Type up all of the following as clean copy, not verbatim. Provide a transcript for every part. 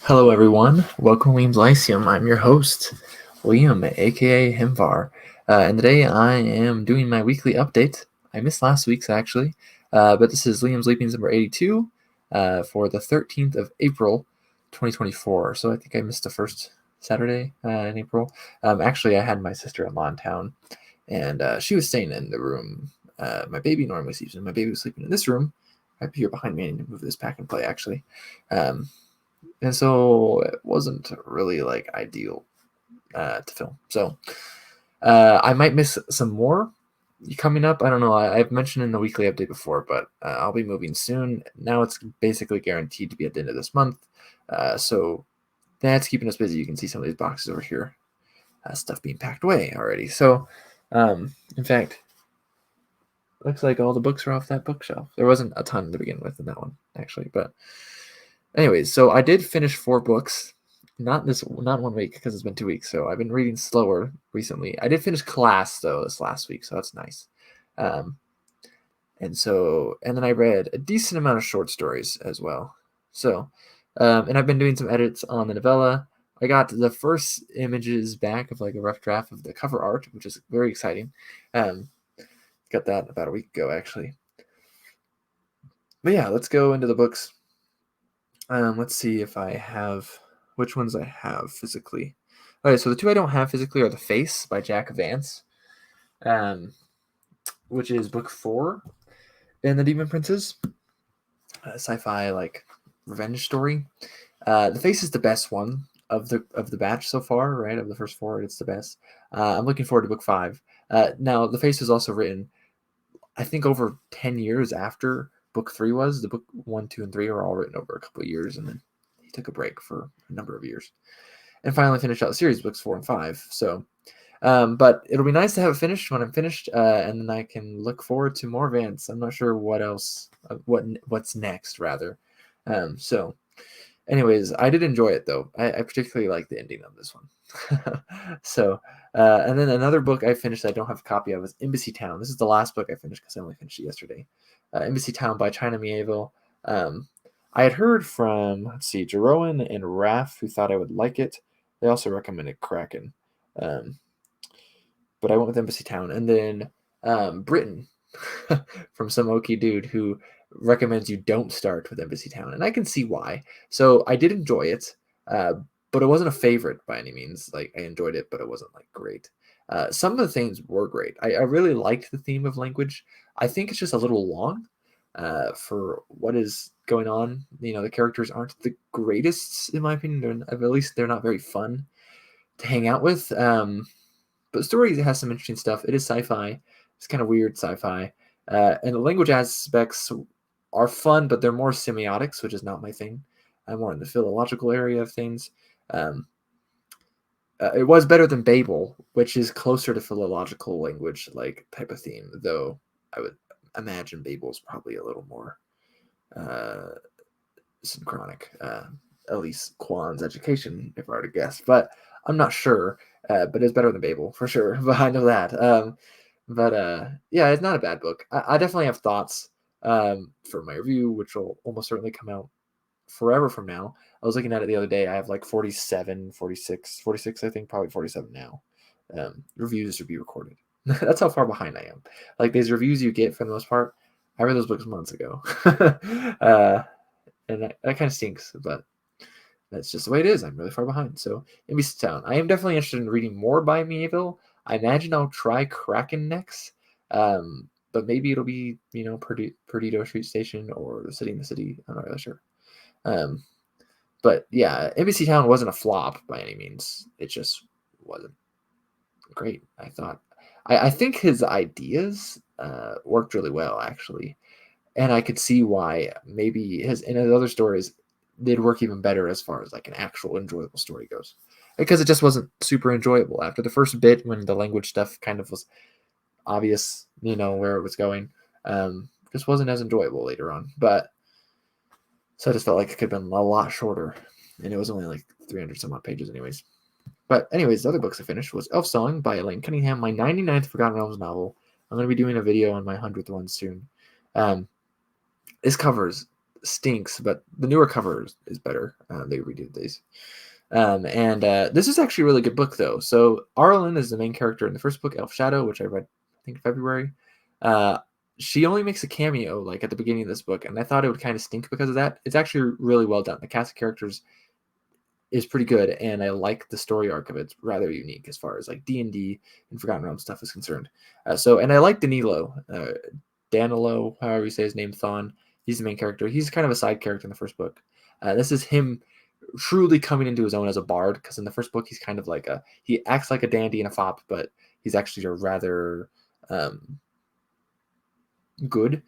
Hello, everyone. Welcome to Liam's Lyceum. I'm your host, Liam, aka Himvar. And today I am doing my weekly update. I missed last week's actually, but this is Liam's Leapings number 82 for the 13th of April, 2024. So I think I missed the first Saturday in April. Actually, I had my sister-in-law in town, and she was staying in the room my baby normally sleeps in. My baby was sleeping in this room right here behind me. I need to move this pack and play actually. And so it wasn't really like ideal to film. So I might miss some more coming up. I don't know. I've mentioned in the weekly update before, but I'll be moving soon. Now it's basically guaranteed to be at the end of this month. So that's keeping us busy. You can see some of these boxes over here, stuff being packed away already. So in fact, looks like all the books are off that bookshelf. There wasn't a ton to begin with in that one, actually, but anyways, so I did finish 4 books. Not 1 week because it's been 2 weeks, so I've been reading slower recently. I did finish Class though this last week, so that's nice. Um, and then I read a decent amount of short stories as well. So, and I've been doing some edits on the novella. I got the first images back of like a rough draft of the cover art, which is very exciting. Got that about a week ago actually. But yeah, let's go into the books. Let's see if I have which ones I have physically. Okay, so the 2 I don't have physically are The Face by Jack Vance, which is book 4 in the Demon Princes, sci-fi like revenge story. The Face is the best one of the batch so far, right? Of the first 4, it's the best. I'm looking forward to book 5. Now, The Face was also written, I think, over 10 years after book 3 was. The book 1, 2, and 3 are all written over a couple of years, and then he took a break for a number of years and finally finished out the series books 4 and 5. So but it'll be nice to have it finished when I'm finished, and then I can look forward to more Vance. I'm not sure what else, what's next rather. So anyways, I did enjoy it though. I particularly like the ending of this one. So and then another book I finished I don't have a copy of is Embassy Town. This is the last book I finished because I only finished it yesterday. Embassy Town by China Mieville. I had heard from, let's see, Jeroen and Raph, who thought I would like it. They also recommended Kraken. But I went with Embassy Town. And then Britain from some okie dude who recommends you don't start with Embassy Town. And I can see why. So I did enjoy it, but it wasn't a favorite by any means. Like, I enjoyed it, but it wasn't like great. Some of the things were great. I really liked the theme of language. I think it's just a little long for what is going on. You know, the characters aren't the greatest in my opinion. At least they're not very fun to hang out with. But the story has some interesting stuff. It is sci-fi. It's kind of weird sci-fi. And the language aspects are fun, but they're more semiotics, which is not my thing. I'm more in the philological area of things. It was better than Babel, which is closer to philological language like type of theme, though I would imagine Babel's probably a little more synchronic. At least Kwan's education, if I were to guess. But I'm not sure. But it's better than Babel for sure. But I know that. Yeah, it's not a bad book. I definitely have thoughts for my review, which will almost certainly come out forever from now. I was looking at it the other day. I have like 47, 46, I think, probably 47 now. Reviews to be recorded. That's how far behind I am. Like these reviews you get for the most part, I read those books months ago. And that kind of stinks, but that's just the way it is. I'm really far behind. So, Embassy Town. I am definitely interested in reading more by Mieville. I imagine I'll try Kraken next. But maybe it'll be, Perdido Street Station or The City in the City. I'm not really sure. But yeah, Embassy Town wasn't a flop by any means. It just wasn't great, I thought. I think his ideas worked really well, actually. And I could see why maybe his other stories did work even better as far as like an actual enjoyable story goes, because it just wasn't super enjoyable after the first bit when the language stuff kind of was obvious, where it was going. Just wasn't as enjoyable later on, but so I just felt like it could have been a lot shorter, and it was only like 300 some odd pages anyways. But anyways, the other books I finished was Elf Song by Elaine Cunningham, my 99th Forgotten Realms novel. I'm going to be doing a video on my 100th one soon. This cover is stinks, but the newer cover is better. They redid these. This is actually a really good book, though. So Arlen is the main character in the first book, Elf Shadow, which I read, I think, in February. She only makes a cameo like at the beginning of this book, and I thought it would kind of stink because of that. It's actually really well done. The cast of characters is pretty good, and I like the story arc of it. It's rather unique as far as like D&D and Forgotten Realms stuff is concerned. And I like Danilo, Danilo, however you say his name, Thon. He's the main character. He's kind of a side character in the first book. This is him truly coming into his own as a bard, because in the first book he's kind of like he acts like a dandy and a fop, but he's actually a rather good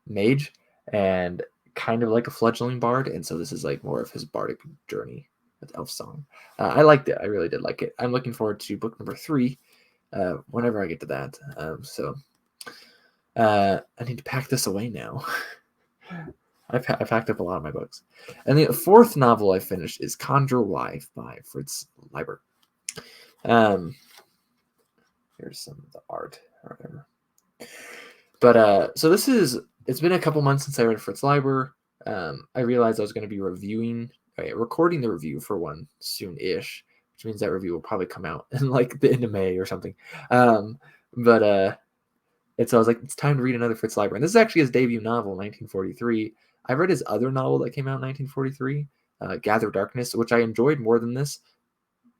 mage and kind of like a fledgling bard, and so this is like more of his bardic journey with Elf Song. I liked it. I really did like it. I'm looking forward to book number 3 whenever I get to that. I need to pack this away now. I packed up a lot of my books. And the 4th novel I finished is Conjure Wife by Fritz Leiber. Here's some of the art or whatever. But so it's been a couple months since I read Fritz Leiber. I realized I was going to be recording the review for one soon-ish, which means that review will probably come out in like the end of May or something. And so I was like, it's time to read another Fritz Leiber. And this is actually his debut novel, 1943. I read his other novel that came out in 1943, Gather Darkness, which I enjoyed more than this.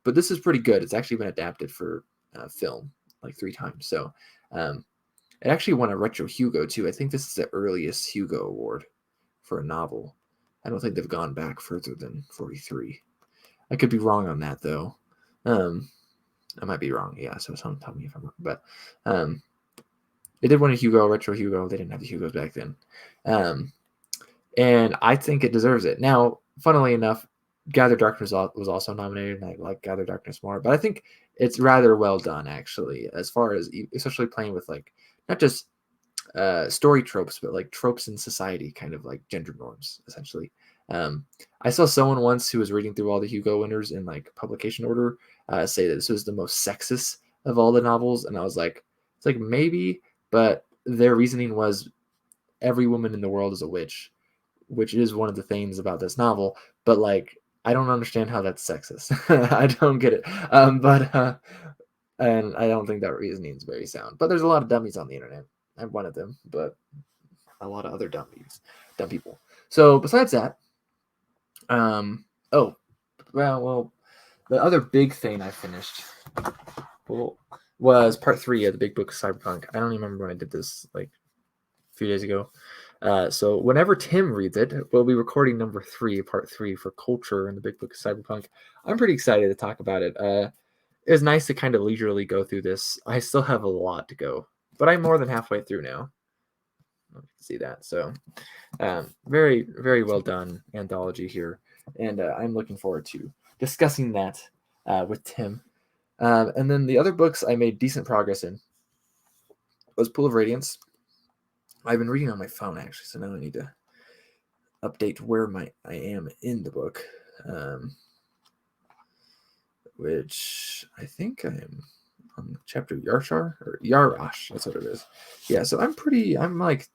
But this is pretty good. It's actually been adapted for film like 3 times. So it actually won a Retro Hugo, too. I think this is the earliest Hugo Award for a novel. I don't think they've gone back further than 43. I could be wrong on that, though. I might be wrong, yeah, so someone tell me if I'm wrong. But it did win a Hugo, Retro Hugo. They didn't have the Hugos back then. And I think it deserves it. Now, funnily enough, Gather Darkness was also nominated, and I like Gather Darkness more. But I think it's rather well done, actually, as far as especially playing with like not just story tropes, but like tropes in society, kind of like gender norms, essentially. I saw someone once who was reading through all the Hugo winners in like publication order say that this was the most sexist of all the novels, and I was like, it's like maybe, but their reasoning was every woman in the world is a witch, which is one of the things about this novel, but like I don't understand how that's sexist. I don't get it. And I don't think that reasoning is very sound. But there's a lot of dummies on the internet. I'm one of them, but a lot of other dumb people. So besides that, the other big thing I finished was part 3 of the big book of Cyberpunk. I don't even remember when I did this, like a few days ago. So whenever Tim reads it, we'll be recording number 3, part 3 for Culture in the big book of Cyberpunk. I'm pretty excited to talk about it. It was nice to kind of leisurely go through this. I still have a lot to go, but I'm more than halfway through now. You can see that. So very, very well done anthology here. And I'm looking forward to discussing that with Tim. And then the other books I made decent progress in was Pool of Radiance. I've been reading on my phone, actually, so now I need to update where I am in the book. Which I think I'm on chapter Yarash. That's what it is. Yeah, so I'm like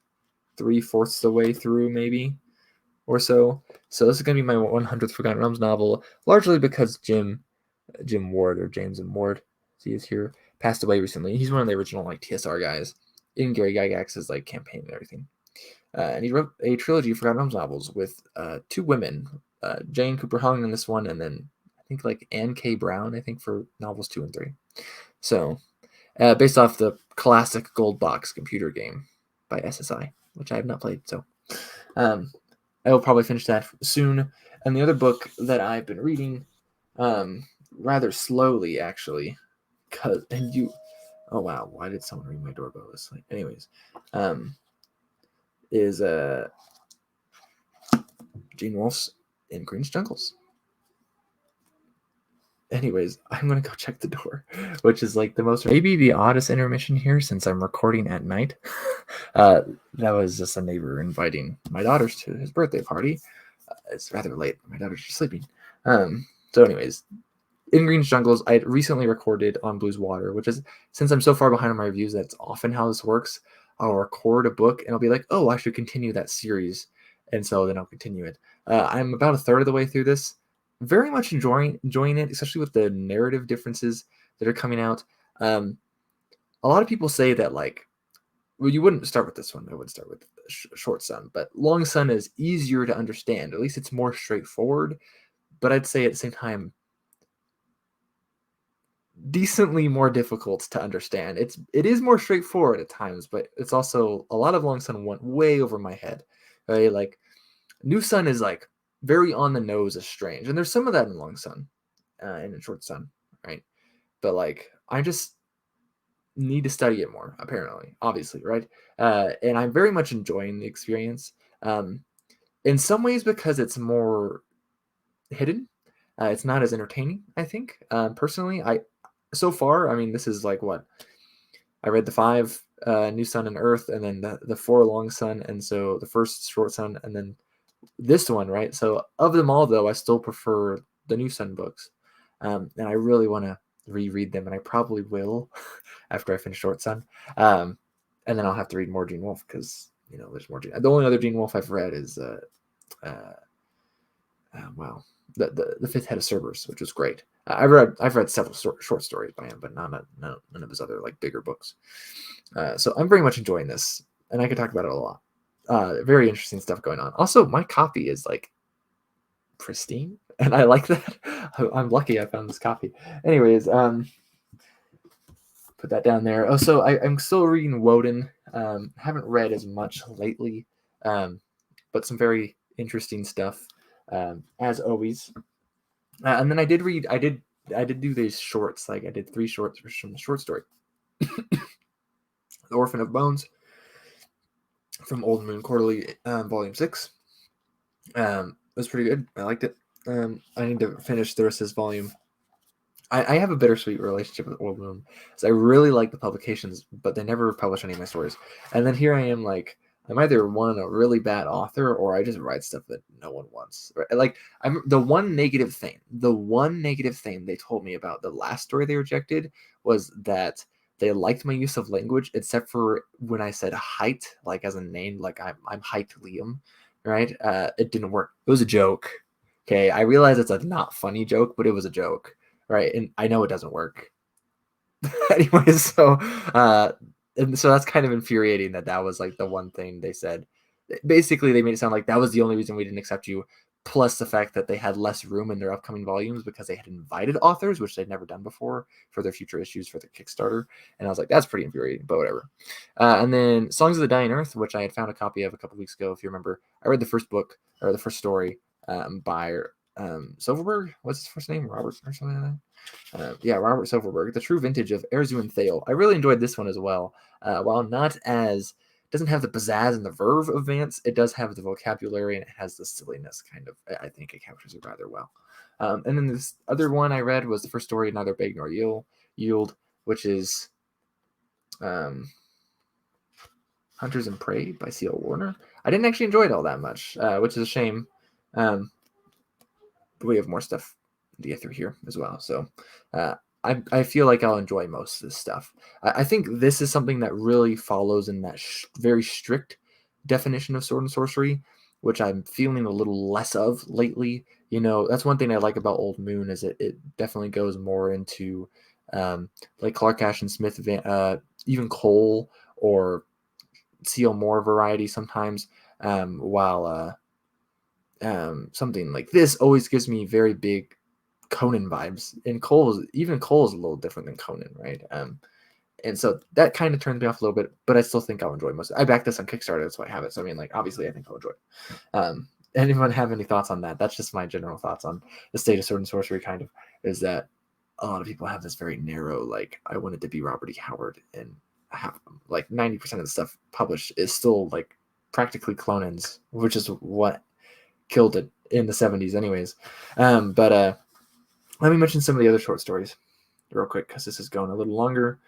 3/4 the way through, maybe, or so. So this is going to be my 100th Forgotten Realms novel, largely because Jim Ward, or James M. Ward, as he is here, passed away recently. He's one of the original like TSR guys in Gary Gygax's like campaign and everything. And he wrote a trilogy of Forgotten Realms novels with 2 women, Jane Cooper Hung in this one, and then I think like Anne K. Brown, I think, for novels 2 and 3. So, based off the classic Gold Box computer game by SSI, which I have not played. So, I will probably finish that soon. And the other book that I've been reading, rather slowly, actually, oh wow, why did someone ring my doorbell this late? Anyways, is Gene Wolfe's In Green's Jungles. Anyways, I'm going to go check the door, which is like maybe the oddest intermission here since I'm recording at night. That was just a neighbor inviting my daughters to his birthday party. It's rather late. My daughters are sleeping. So anyways, In Green's Jungles, I recently recorded on Blues Water, which is, since I'm so far behind on my reviews, that's often how this works. I'll record a book and I'll be like, oh, I should continue that series. and so then I'll continue it. I'm about a third of the way through this. Very much enjoying it, especially with the narrative differences that are coming out. A lot of people say that like, well, you wouldn't start with this one. I would start with Short Sun, but Long Sun is easier to understand. At least it's more straightforward. But I'd say at the same time, decently more difficult to understand. It is more straightforward at times, but it's also a lot of Long Sun went way over my head. Right? Like New Sun is like very on the nose as strange, and there's some of that in Long Sun, and in Short Sun, right? But like I just need to study it more, apparently, obviously, right? And I'm very much enjoying the experience. In some ways, because it's more hidden, it's not as entertaining. I think personally, I so far, I mean, this is like what I read the 5 New Sun and Earth, and then the 4 Long Sun, and so the first Short Sun, and then this one, right? So of them all, though, I still prefer the New Sun books, and I really want to reread them, and I probably will after I finish Short Sun, and then I'll have to read more Gene Wolfe because there's more. The only other Gene Wolfe I've read is uh, wow, the Fifth Head of Cerberus, which was great. I've read several short stories by him, but none of his other like bigger books. So I'm very much enjoying this, and I could talk about it a lot. Very interesting stuff going on. Also, my copy is like pristine, and I like that. I'm lucky I found this copy. Anyways, put that down there. Oh, so I'm still reading Woden. Haven't read as much lately, but some very interesting stuff, as always. And then I did do these shorts. Like I did 3 shorts from the short story, The Orphan of Bones, from Old Moon Quarterly, Volume 6. It was pretty good. I liked it. I need to finish the rest of this volume. I have a bittersweet relationship with Old Moon, because I really like the publications, but they never publish any of my stories. And then here I am, like, I'm either one, a really bad author, or I just write stuff that no one wants. Right? Like, the one negative thing they told me about the last story they rejected was that they liked my use of language, except for when I said height, like as a name, like I'm height Liam, right? It didn't work. It was a joke. Okay, I realize it's a not funny joke, but it was a joke, right? And I know it doesn't work. Anyways, and so that's kind of infuriating that was like the one thing they said. Basically, they made it sound like that was the only reason we didn't accept you, plus the fact that they had less room in their upcoming volumes because they had invited authors, which they'd never done before, for their future issues for the Kickstarter. And I was like, that's pretty infuriating, but whatever. And then Songs of the Dying Earth, which I had found a copy of a couple weeks ago, if you remember. I read the first book, or the first story, by Silverberg. What's his first name? Robert or something like that. Yeah, Robert Silverberg, The True Vintage of Erzu and Thale. I really enjoyed this one as well. While not as doesn't have the pizzazz and the verve of Vance, it does have the vocabulary, and it has the silliness kind of. I think it captures it rather well. And then this other one I read was the first story, Neither Beg Nor Yield, which is Hunters and Prey by C.L. Warner. I didn't actually enjoy it all that much, which is a shame. But we have more stuff to get through here as well. So I feel like I'll enjoy most of this stuff. I think this is something that really follows in that very strict definition of sword and sorcery, which I'm feeling a little less of lately. That's one thing I like about Old Moon is it definitely goes more into like Clark Ashton Smith, even Cole or C.L. Moore variety sometimes, while something like this always gives me very big Conan vibes. And Cole is a little different than Conan, right? And so that kind of turns me off a little bit, but I still think I'll enjoy most of it. I backed this on Kickstarter, that's why I have it. So I mean, like, obviously I think I'll enjoy it. Anyone have any thoughts on that? That's just my general thoughts on the state of sword and sorcery, kind of, is that a lot of people have this very narrow, like, I wanted to be Robert E. Howard, and have like 90% of the stuff published is still like practically clonins, which is what killed it in the 70s anyways. But let me mention some of the other short stories real quick, because this is going a little longer.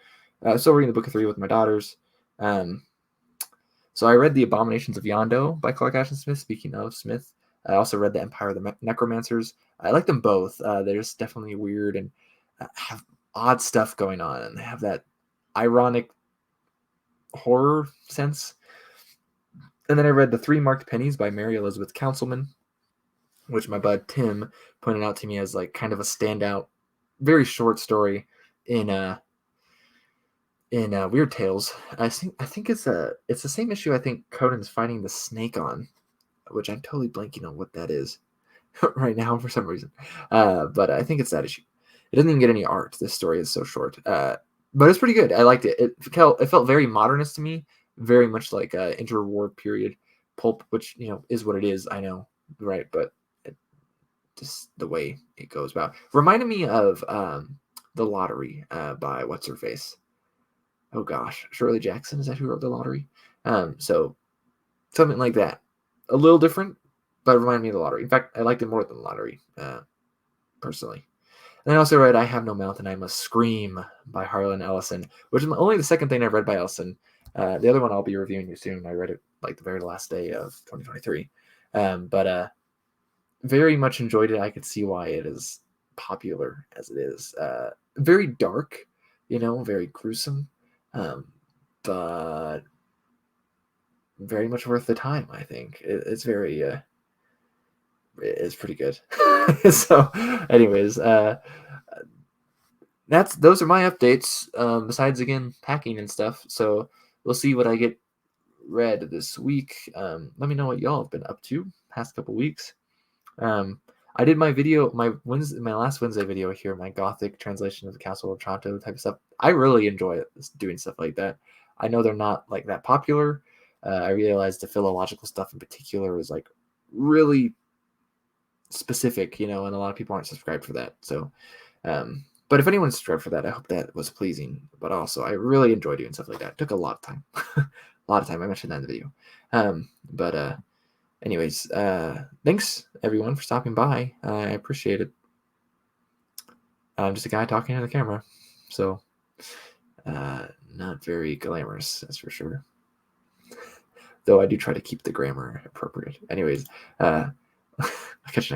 Still reading the Book of Three with my daughters. So I read The Abominations of Yondo by Clark Ashton Smith. Speaking of Smith, I also read The Empire of the Necromancers. I like them both. They're just definitely weird and have odd stuff going on, and they have that ironic horror sense. And then I read The Three Marked Pennies by Mary Elizabeth Councilman, which my bud Tim pointed out to me as like kind of a standout, very short story in Weird Tales. I think it's the same issue I think Conan's fighting the snake on, which I'm totally blanking on what that is right now for some reason. But I think it's that issue. It doesn't even get any art. This story is so short, but it's pretty good. I liked it. It felt very modernist to me, very much like interwar period pulp, which is what it is. I know, right? But just the way it goes about reminded me of The Lottery by what's her face. Oh gosh, Shirley Jackson, is that who wrote The Lottery? So something like that, a little different, but it reminded me of The Lottery. In fact, I liked it more than The Lottery, personally. And I also read I Have No Mouth and I Must Scream by Harlan Ellison, which is only the second thing I've read by Ellison. The other one I'll be reviewing you soon. I read it like the very last day of 2023. But very much enjoyed it. I could see why it is popular as it is. Very dark, very gruesome, but very much worth the time. I think it's very it's pretty good. So, anyways, those are my updates. Besides again packing and stuff. So we'll see what I get read this week. Let me know what y'all have been up to past couple weeks. I did my video, my last Wednesday video here, my Gothic translation of the Castle of Otranto type of stuff. I really enjoy doing stuff like that. I know they're not like that popular. I realized the philological stuff in particular is like really specific, and a lot of people aren't subscribed for that. So, but if anyone's subscribed for that, I hope that was pleasing. But also, I really enjoy doing stuff like that. It took a lot of time, a lot of time. I mentioned that in the video. But anyways, thanks everyone for stopping by. I appreciate it. I'm just a guy talking to the camera, so not very glamorous, that's for sure. Though I do try to keep the grammar appropriate. Anyways, I'll catch you next.